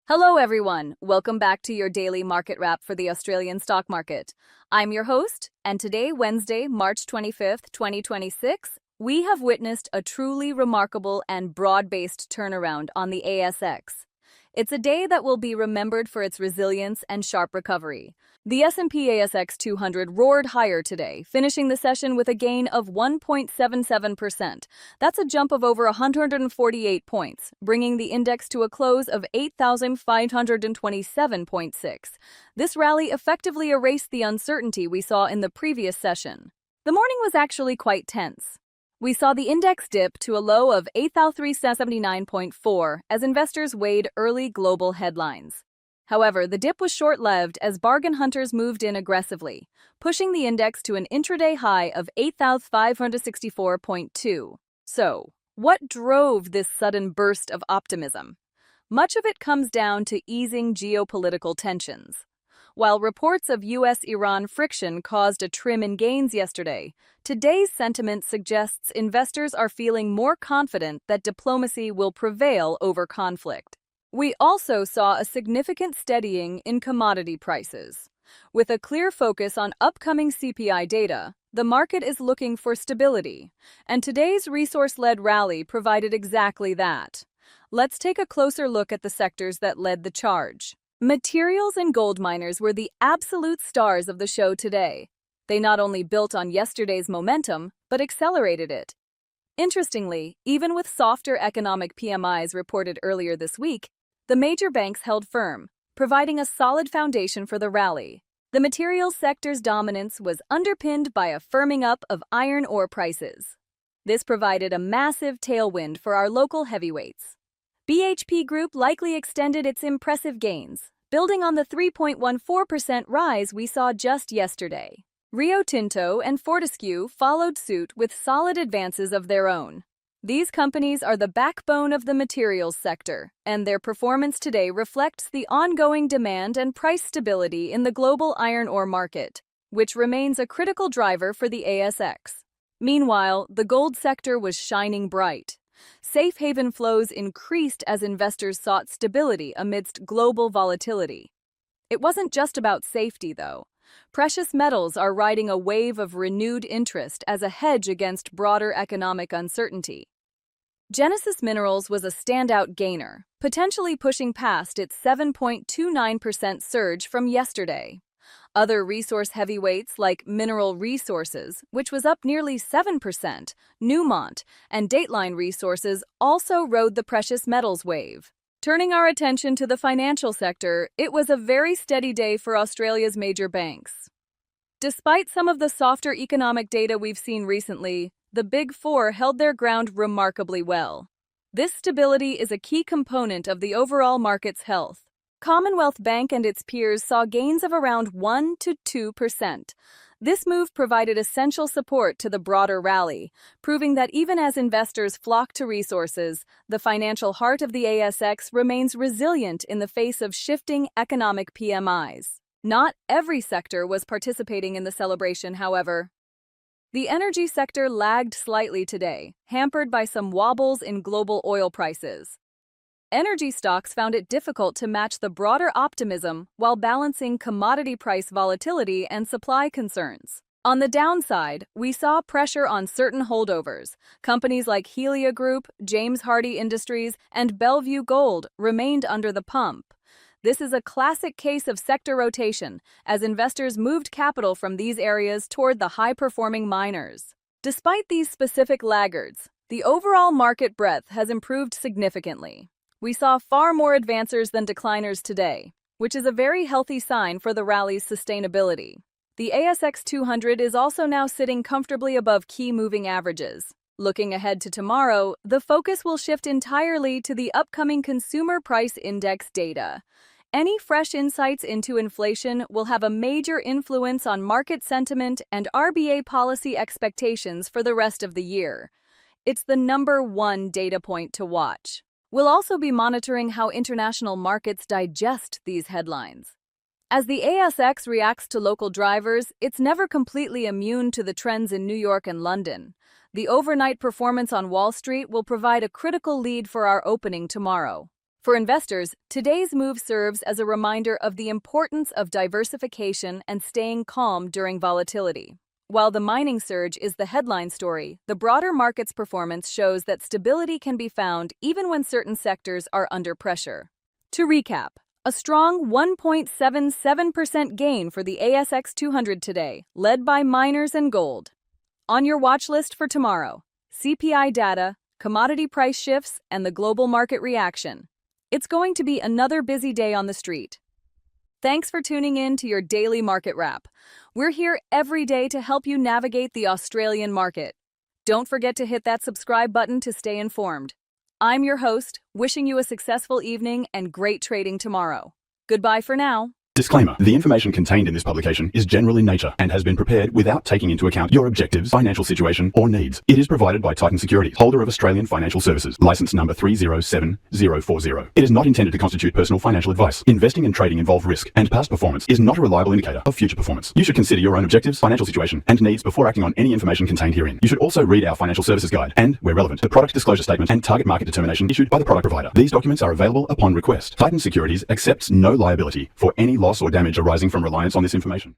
Hello everyone, welcome back to your daily market wrap for the Australian stock market. I'm your host, and today, Wednesday, March 25th, 2026, we have witnessed a truly remarkable and broad-based turnaround on the ASX. It's a day that will be remembered for its resilience and sharp recovery. The S&P ASX 200 roared higher today, finishing the session with a gain of 1.77%. That's a jump of over 148 points, bringing the index to a close of 8,527.6. This rally effectively erased the uncertainty we saw in the previous session. The morning was actually quite tense. We saw the index dip to a low of 8,379.4 as investors weighed early global headlines. However, the dip was short-lived as bargain hunters moved in aggressively, pushing the index to an intraday high of 8,564.2. So, what drove this sudden burst of optimism? Much of it comes down to easing geopolitical tensions. While reports of U.S.-Iran friction caused a trim in gains yesterday, today's sentiment suggests investors are feeling more confident that diplomacy will prevail over conflict. We also saw a significant steadying in commodity prices. With a clear focus on upcoming CPI data, the market is looking for stability, and today's resource-led rally provided exactly that. Let's take a closer look at the sectors that led the charge. Materials and gold miners were the absolute stars of the show today. They not only built on yesterday's momentum, but accelerated it. Interestingly, even with softer economic PMIs reported earlier this week, the major banks held firm, providing a solid foundation for the rally. The materials sector's dominance was underpinned by a firming up of iron ore prices. This provided a massive tailwind for our local heavyweights. BHP Group likely extended its impressive gains, building on the 3.14% rise we saw just yesterday. Rio Tinto and Fortescue followed suit with solid advances of their own. These companies are the backbone of the materials sector, and their performance today reflects the ongoing demand and price stability in the global iron ore market, which remains a critical driver for the ASX. Meanwhile, the gold sector was shining bright. Safe haven flows increased as investors sought stability amidst global volatility. It wasn't just about safety, though. Precious metals are riding a wave of renewed interest as a hedge against broader economic uncertainty. Genesis Minerals was a standout gainer, potentially pushing past its 7.29% surge from yesterday. Other resource heavyweights like Mineral Resources, which was up nearly 7%, Newmont, and Dateline Resources also rode the precious metals wave. Turning our attention to the financial sector, it was a very steady day for Australia's major banks. Despite some of the softer economic data we've seen recently, the Big Four held their ground remarkably well. This stability is a key component of the overall market's health. Commonwealth Bank and its peers saw gains of around 1 to 2%. This move provided essential support to the broader rally, proving that even as investors flock to resources, the financial heart of the ASX remains resilient in the face of shifting economic PMIs. Not every sector was participating in the celebration, however. The energy sector lagged slightly today, hampered by some wobbles in global oil prices. Energy stocks found it difficult to match the broader optimism while balancing commodity price volatility and supply concerns. On the downside, we saw pressure on certain holdovers. Companies like Helia Group, James Hardie Industries, and Bellevue Gold remained under the pump. This is a classic case of sector rotation, as investors moved capital from these areas toward the high-performing miners. Despite these specific laggards, the overall market breadth has improved significantly. We saw far more advancers than decliners today, which is a very healthy sign for the rally's sustainability. The ASX 200 is also now sitting comfortably above key moving averages. Looking ahead to tomorrow, the focus will shift entirely to the upcoming Consumer Price Index data. Any fresh insights into inflation will have a major influence on market sentiment and RBA policy expectations for the rest of the year. It's the number one data point to watch. We'll also be monitoring how international markets digest these headlines. As the ASX reacts to local drivers, it's never completely immune to the trends in New York and London. The overnight performance on Wall Street will provide a critical lead for our opening tomorrow. For investors, today's move serves as a reminder of the importance of diversification and staying calm during volatility. While the mining surge is the headline story, the broader market's performance shows that stability can be found even when certain sectors are under pressure. To recap, a strong 1.77% gain for the ASX 200 today, led by miners and gold. On your watch list for tomorrow, CPI data, commodity price shifts, and the global market reaction. It's going to be another busy day on the street. Thanks for tuning in to your daily market wrap. We're here every day to help you navigate the Australian market. Don't forget to hit that subscribe button to stay informed. I'm your host, wishing you a successful evening and great trading tomorrow. Goodbye for now. Disclaimer: the information contained in this publication is general in nature and has been prepared without taking into account your objectives, financial situation, or needs. It is provided by Titan Securities, holder of Australian Financial Services, license number 307040. It is not intended to constitute personal financial advice. Investing and trading involve risk, and past performance is not a reliable indicator of future performance. You should consider your own objectives, financial situation, and needs before acting on any information contained herein. You should also read our financial services guide and, where relevant, the product disclosure statement and target market determination issued by the product provider. These documents are available upon request. Titan Securities accepts no liability for any loss or damage arising from reliance on this information.